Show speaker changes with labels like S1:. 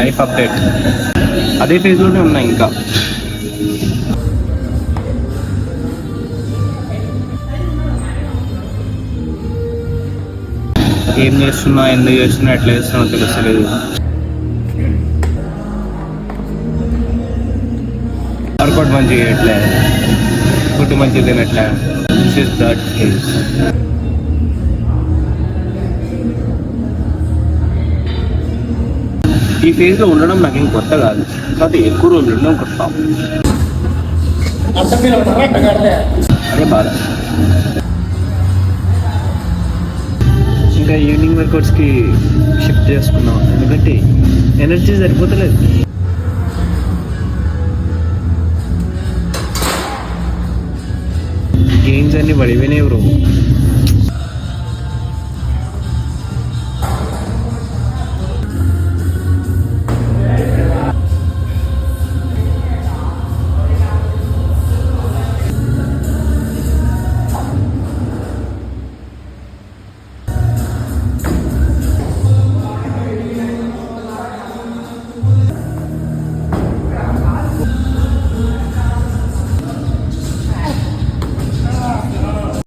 S1: Life update అదే ఫేజ్లోనే ఉన్నాయి. ఇంకా ఏం చేస్తున్నా, ఎందుకు చేస్తున్నా, ఎట్లా చేస్తున్నా తెలుస్తలేదు. వర్కౌట్ మంచిగా చేయట్లే, ఫుడ్ మంచిగా తినట్లే. This is that phase. ఈ ఫేజ్లో ఉండడం నాకేం కొత్త కాదు, కాకపోతే ఎక్కువ రోజులు ఉండడం కొత్త. అదే బాధ. ఇంకా ఈవినింగ్ వర్కౌట్స్కి షిఫ్ట్ చేసుకున్నాం, ఎందుకంటే ఎనర్జీ సరిపోతలేదు. గేమ్స్ అన్నీ పడిపోయినాయి బ్రో.